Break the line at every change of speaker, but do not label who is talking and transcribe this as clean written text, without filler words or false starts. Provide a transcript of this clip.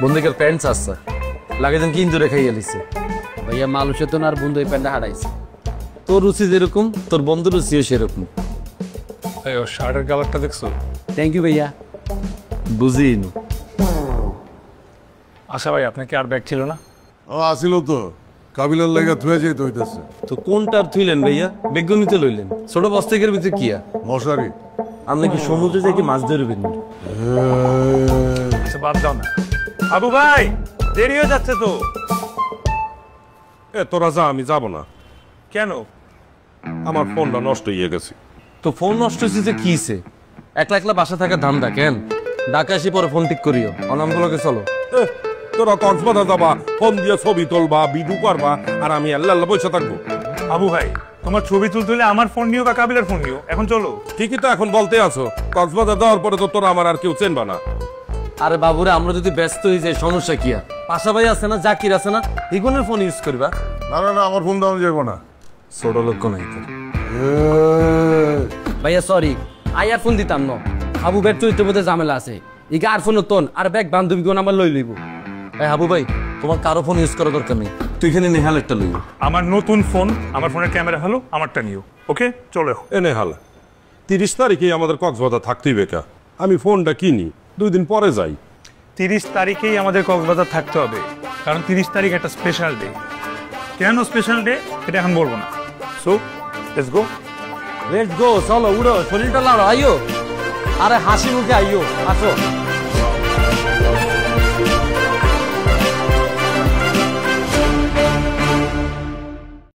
বন্ধুকের pants আসছে লাগে যেন কিন্তু রেখাই এলিছে
ভাইয়া মানুষের তো আর বন্ধু এই প্যান্টটা হারাইছে।
তোর রুচি যেরকম তোর বন্ধুর রুচিও সেরকম।
শার্টের কালারটা দেখছো?
থ্যাংক ইউ ভাইয়া।
বুঝিনি।
আশা ভাই আপনার কি আর ব্যাগ ছিল না?
ও আসিল তো, কাবিলার লাগা থুয়ে যেতে হইতেছে।
তো কোনটার থুইলেন ভাইয়া? বেগুনিতে লইলেন। ছোট বস্তাকের ভিতরে কিয়া
মশারি।
আপনি কি সমুদ্রে যাই কি মাছ ধরবেন?
আচ্ছা বাদ দাও না। আবু ভাই দেরি হয়ে যাচ্ছে তো।
তোরা যা, আমি যাব না।
কেন?
আমার ফোনটা নষ্ট হয়ে গেছে।
তো ফোন নষ্ট হয়েছে যে কিছে? একলা একলা বাসা থাকা ধান্দা কেন? ঢাকা এসে পরে ফোন ঠিক করিও, অনামগুলোকে চলো।
তোরা কক্সবাজার যাবা, ফোন দিয়ে ছবি তুলবা, ভিডিও করবা, আর আমি আল্লাহ আল্লাহ বসে থাকবো।
আবু ভাই তোমার ছবি তুলতে হলে আমার ফোন নিও বা কাবিলার ফোন নিও, এখন চলো।
ঠিকই তো এখন বলতে আছো, কক্সবাজার যাওয়ার পরে তো তোরা আমার আর কেউ চেনবা না।
আরে বাবুরে, আমরা যদি ব্যস্ত হয়ে যাই সমস্যা কি? আর পাশা ভাই আছে না, জাকির আছে না, ইগুনের ফোন ইউজ করবা।
না না না, আমার ফোন দাও যাবো না।
ছোট লোক নাই তোর।
ভাইয়া সরি, আয়ার ফোন দিতাম না। আবু ব্যাগ চরিত্রের মধ্যে ঝামেলা আছে। ইগা আর ফোন তোন আর ব্যাগ বান্ধবী কোন আমার লই লইব।
এই হাবু ভাই, তোমার কারো ফোন ইউজ করার দরকার নেই, তুই এখানে নেহাল একটা লইব।
আমার নতুন ফোন, আমার ফোনের ক্যামেরা ভালো, আমারটা নিও। ওকে চলো।
এনে হাল 30 তারিখে আমাদের কক্সবাজার থাকতেই বেকা। আমি ফোনটা কিনি, 2 দিন পরে যাই।
30 তারিখেই আমাদের কক্সবাজার থাকতে হবে, কারণ 30 তারিখ একটা স্পেশাল ডে। কেন স্পেশাল ডে এটা এখন বলবো না। So let's go.
Let's go, চলো উড়ো, শরীরটা লাড়ো, আইও। আরে হাসি মুখে আইও, আসো।